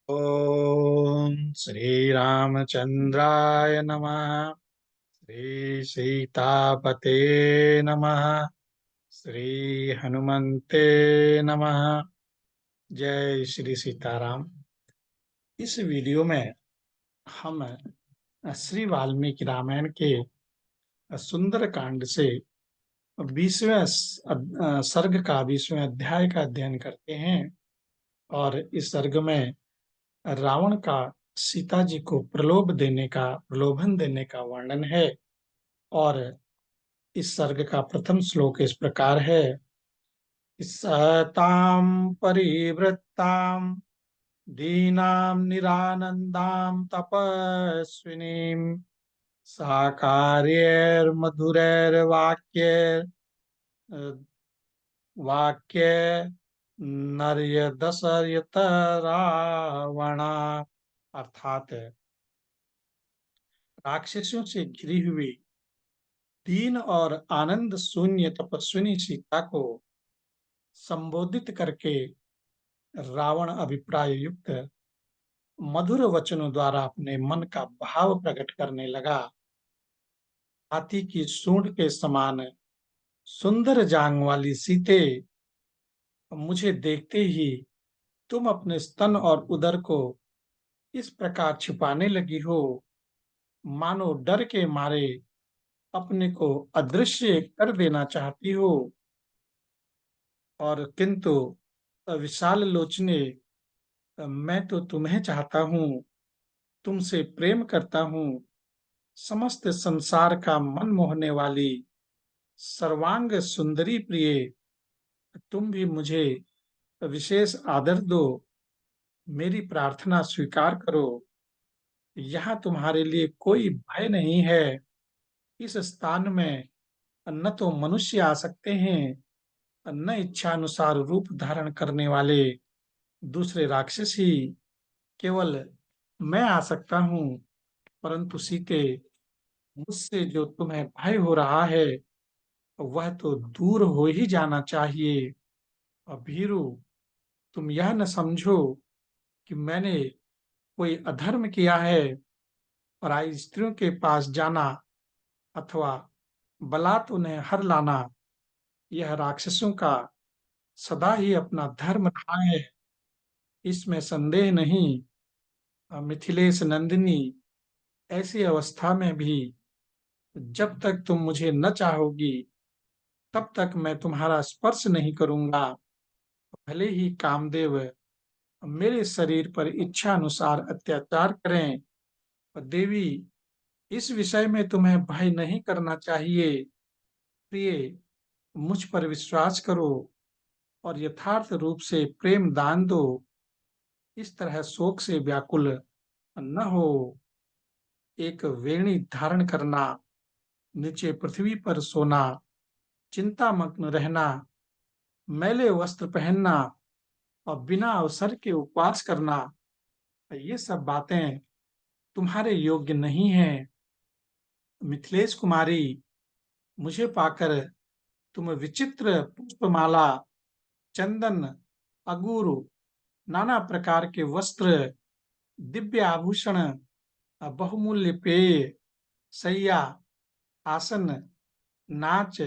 ओम श्री रामचंद्राय नमः। श्री सीतापते नमः। श्री हनुमते नमः। जय श्री सीताराम। इस वीडियो में हम श्री वाल्मीकि रामायण के सुंदर कांड से 20वें सर्ग का 20वें अध्याय का अध्ययन करते हैं। और इस सर्ग में रावण का सीता जी को प्रलोभन देने का वर्णन है। और इस सर्ग का प्रथम श्लोक इस प्रकार है। सतां परिवृत्तां दीनां निरानन्दां तपस्विनीं साकार्यैर्मधुरैर्वाक्यैर् वाक्ये नर्यदशयत रावणा। अर्थात राक्षसों से घिरी हुई दीन और आनंद शून्य तपस्विनी सीता को संबोधित करके रावण अभिप्राय युक्त मधुर वचनों द्वारा अपने मन का भाव प्रकट करने लगा। हाथी की सूंड के समान सुंदर जांग वाली सीते, मुझे देखते ही तुम अपने स्तन और उदर को इस प्रकार छिपाने लगी हो, मानो डर के मारे अपने को अदृश्य कर देना चाहती हो। और किंतु विशाल लोचने, मैं तो तुम्हें चाहता हूँ, तुमसे प्रेम करता हूँ। समस्त संसार का मन मोहने वाली सर्वांग सुंदरी प्रिय, तुम भी मुझे विशेष आदर दो, मेरी प्रार्थना स्वीकार करो। यहाँ तुम्हारे लिए कोई भय नहीं है। इस स्थान में न तो मनुष्य आ सकते हैं, न इच्छानुसार रूप धारण करने वाले दूसरे राक्षस ही, केवल मैं आ सकता हूँ। परंतु सीते, मुझसे जो तुम्हें भय हो रहा है वह तो दूर हो ही जाना चाहिए। और भीरु, तुम यह न समझो कि मैंने कोई अधर्म किया है। पराई स्त्रियों के पास जाना अथवा बलात् उन्हें हर लाना, यह राक्षसों का सदा ही अपना धर्म रहा है, इसमें संदेह नहीं। मिथिलेश नंदिनी, ऐसी अवस्था में भी जब तक तुम मुझे न चाहोगी तब तक मैं तुम्हारा स्पर्श नहीं करूंगा। भले ही कामदेव मेरे शरीर पर इच्छा अनुसार अत्याचार करें, और देवी, इस विषय में तुम्हें भय नहीं करना चाहिए। प्रिय, मुझ पर विश्वास करो और यथार्थ रूप से प्रेम दान दो। इस तरह शोक से व्याकुल न हो। एक वेणी धारण करना, नीचे पृथ्वी पर सोना, चिंतामग्न रहना, मैले वस्त्र पहनना और बिना अवसर के उपवास करना, ये सब बातें तुम्हारे योग्य नहीं हैं। मिथिलेश कुमारी, मुझे पाकर तुम विचित्र पुष्पमाला, चंदन, अगुरु, नाना प्रकार के वस्त्र, दिव्य आभूषण, बहुमूल्य पेय, शैया, आसन, नाच,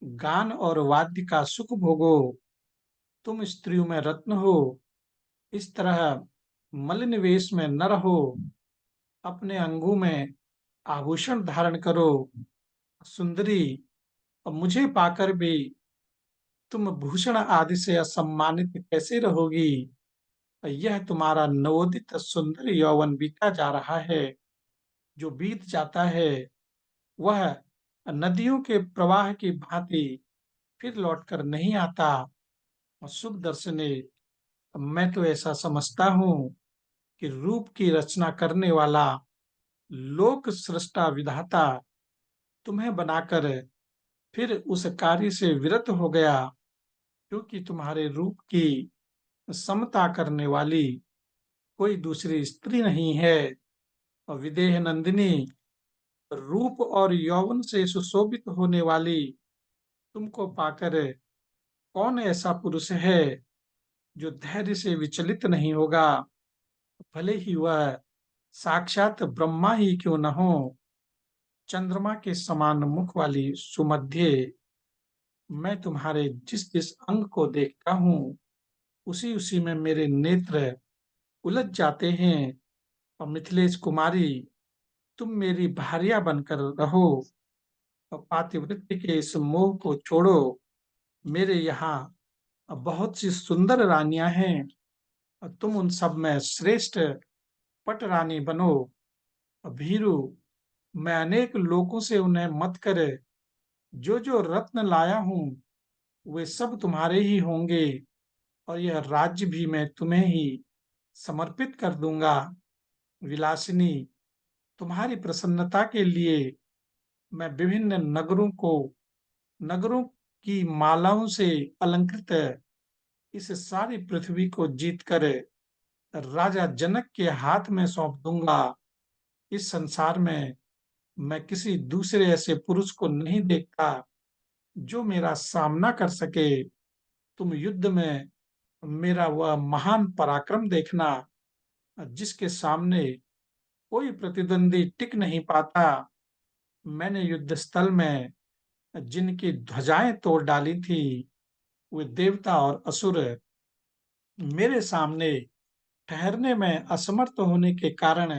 गान और वाद्य का सुख भोगो। तुम स्त्रियों में रत्न हो, इस तरह मलिन वेश में न रहो। अपने अंगों में आभूषण धारण करो। सुंदरी, और मुझे पाकर भी तुम भूषण आदि से असम्मानित कैसे रहोगी। यह तुम्हारा नवोदित सुंदर यौवन बीता जा रहा है। जो बीत जाता है वह नदियों के प्रवाह की भांति फिर लौटकर नहीं आता। और शुभ दर्शने, मैं तो ऐसा समझता हूँ कि रूप की रचना करने वाला लोक सृष्टा विधाता तुम्हें बनाकर फिर उस कार्य से विरत हो गया, क्योंकि तुम्हारे रूप की समता करने वाली कोई दूसरी स्त्री नहीं है। और विदेह नंदिनी, रूप और यौवन से सुशोभित होने वाली तुमको पाकर कौन ऐसा पुरुष है जो धैर्य से विचलित नहीं होगा। भले ही वह साक्षात ब्रह्मा ही क्यों न हो। चंद्रमा के समान मुख वाली सुमध्ये, मैं तुम्हारे जिस जिस अंग को देखता हूँ, उसी उसी में मेरे नेत्र उलझ जाते हैं। और मिथिलेश कुमारी, तुम मेरी भार्या बनकर रहो और पातिव्रत्य के इस मोह को छोड़ो। मेरे यहाँ बहुत सी सुंदर रानियां हैं और तुम उन सब में श्रेष्ठ पट रानी बनो। और भीरू, मैं अनेक लोगों से उन्हें मत करे, जो जो रत्न लाया हूँ वे सब तुम्हारे ही होंगे और यह राज्य भी मैं तुम्हें ही समर्पित कर दूंगा। विलासिनी, तुम्हारी प्रसन्नता के लिए मैं विभिन्न नगरों की मालाओं से अलंकृत इस सारी पृथ्वी को जीतकर राजा जनक के हाथ में सौंप दूंगा। इस संसार में मैं किसी दूसरे ऐसे पुरुष को नहीं देखता जो मेरा सामना कर सके। तुम युद्ध में मेरा वह महान पराक्रम देखना, जिसके सामने कोई प्रतिद्वंदी टिक नहीं पाता। मैंने युद्ध स्थल में जिनकी ध्वजाएं तोड़ डाली थी, वे देवता और असुर मेरे सामने ठहरने में असमर्थ होने के कारण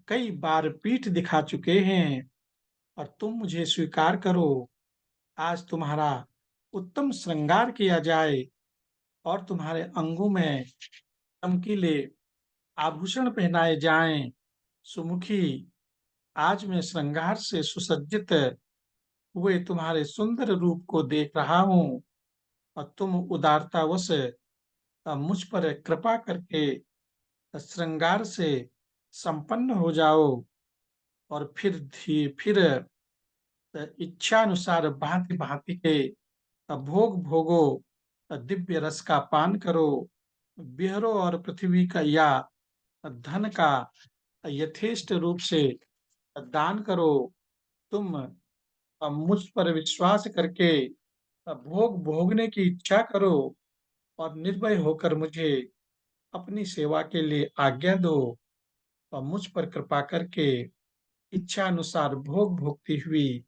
कई बार पीठ दिखा चुके हैं। और तुम मुझे स्वीकार करो, आज तुम्हारा उत्तम श्रृंगार किया जाए और तुम्हारे अंगों में चमकीले आभूषण पहनाए जाएं। सुमुखी, आज मैं श्रृंगार से सुसज्जित हुए तुम्हारे सुंदर रूप को देख रहा हूँ और तुम उदारतावश मुझ पर कृपा करके श्रृंगार से संपन्न हो जाओ और फिर इच्छा अनुसार भांति भांति के भोग भोगो, दिव्य रस का पान करो, बिहरो और पृथ्वी का या धन का यथेष्ट रूप से दान करो। तुम मुझ पर विश्वास करके भोग भोगने की इच्छा करो और निर्भय होकर मुझे अपनी सेवा के लिए आज्ञा दो और मुझ पर कृपा करके इच्छा अनुसार भोग भोगती हुई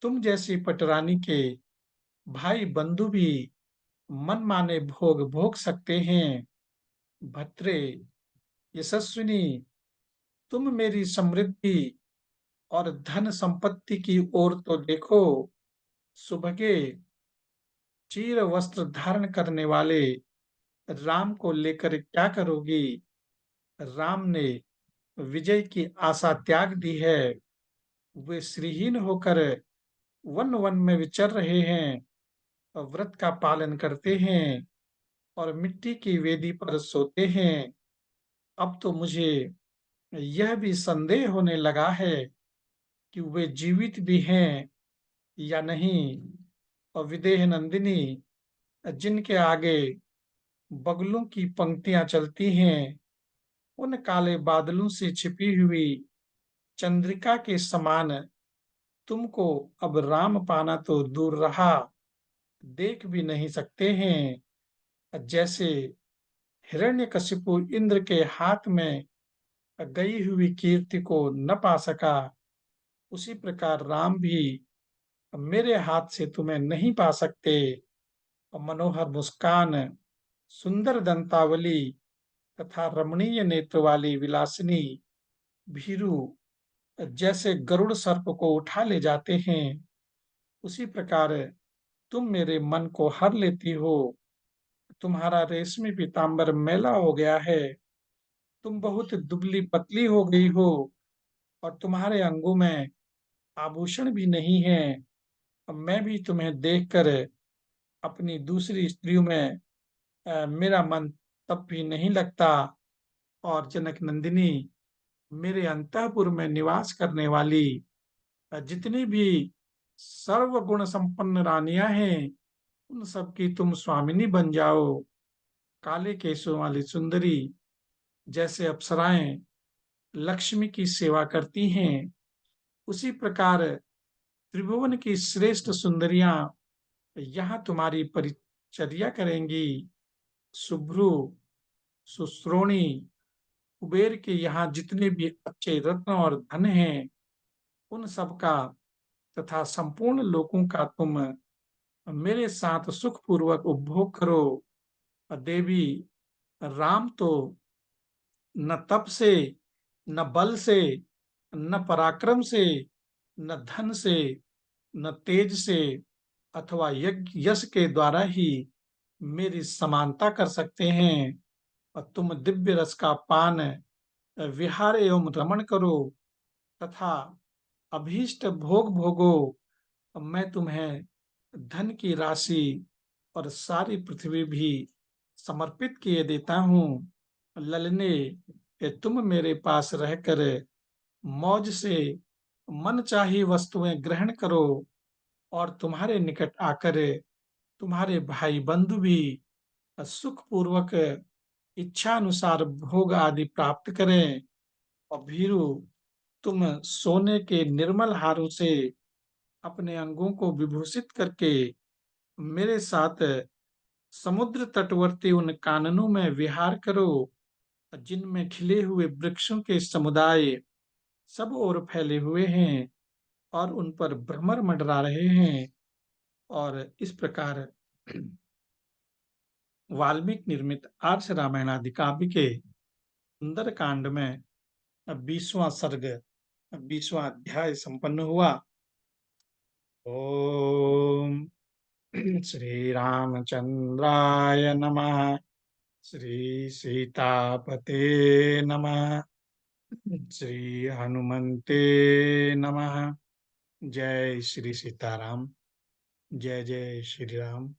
तुम जैसी पटरानी के भाई बंधु भी मनमाने भोग भोग सकते हैं। भद्रे, यशस्विनी, तुम मेरी समृद्धि और धन संपत्ति की ओर तो देखो। सुभगे, चीर वस्त्र धारण करने वाले राम को लेकर क्या करोगी? राम ने विजय की आशा त्याग दी है। वे श्रीहीन होकर वन वन में विचर रहे हैं और व्रत का पालन करते हैं और मिट्टी की वेदी पर सोते हैं। अब तो मुझे यह भी संदेह होने लगा है कि वे जीवित भी हैं या नहीं। और विदेह नंदिनी, जिनके आगे बगुलों की पंक्तियां चलती हैं, उन काले बादलों से छिपी हुई चंद्रिका के समान तुमको अब राम पाना तो दूर रहा, देख भी नहीं सकते हैं। जैसे हिरण्यकशिपु इंद्र के हाथ में गई हुई कीर्ति को न पा सका, उसी प्रकार राम भी मेरे हाथ से तुम्हें नहीं पा सकते। और मनोहर मुस्कान, सुंदर दंतावली तथा रमणीय नेत्र वाली विलासिनी भीरु, जैसे गरुड़ सर्प को उठा ले जाते हैं, उसी प्रकार तुम मेरे मन को हर लेती हो। तुम्हारा रेशमी पीताम्बर मैला हो गया है, तुम बहुत दुबली पतली हो गई हो और तुम्हारे अंगों में आभूषण भी नहीं है। अब मैं भी तुम्हें देखकर अपनी दूसरी स्त्रियों में मेरा मन तब भी नहीं लगता। और जनक नंदिनी, मेरे अंतःपुर में निवास करने वाली जितनी भी सर्वगुण संपन्न रानियां हैं, उन सब की तुम स्वामिनी बन जाओ। काले केशों वाली सुंदरी, जैसे अप्सराएं लक्ष्मी की सेवा करती हैं, उसी प्रकार त्रिभुवन की श्रेष्ठ सुंदरियां यहाँ तुम्हारी परिचर्या करेंगी। शुभ्रु, सुश्रोणी, कुबेर के यहाँ जितने भी अच्छे रत्न और धन हैं, उन सब का तथा संपूर्ण लोगों का तुम मेरे साथ सुखपूर्वक उपभोग करो। देवी, राम तो न तप से, न बल से, न पराक्रम से, न धन से, न तेज से अथवा यज्ञ यश के द्वारा ही मेरी समानता कर सकते हैं। और तुम दिव्य रस का पान, विहार एवं रमण करो तथा अभीष्ट भोग भोगो। मैं तुम्हें धन की राशि और सारी पृथ्वी भी समर्पित किए देता हूँ। ललने, कि तुम मेरे पास रहकर मौज से मनचाही वस्तुएं ग्रहण करो और तुम्हारे निकट आकर तुम्हारे भाई बंधु भी सुख पूर्वक इच्छा अनुसार भोग आदि प्राप्त करें। और भीरु, तुम सोने के निर्मल हारों से अपने अंगों को विभूषित करके मेरे साथ समुद्र तटवर्ती उन काननों में विहार करो, जिनमें खिले हुए वृक्षों के समुदाय सब ओर फैले हुए हैं और उन पर भ्रमर मंडरा रहे हैं। और इस प्रकार वाल्मीकि निर्मित आर्ष रामायण आदि काव्य के सुंदर कांड में 20वां सर्ग, 20वां अध्याय संपन्न हुआ। ओम श्री रामचंद्राय नमः। श्री सीतापते नमः। श्री हनुमते नमः। जय श्री सीताराम। जय जय श्री राम।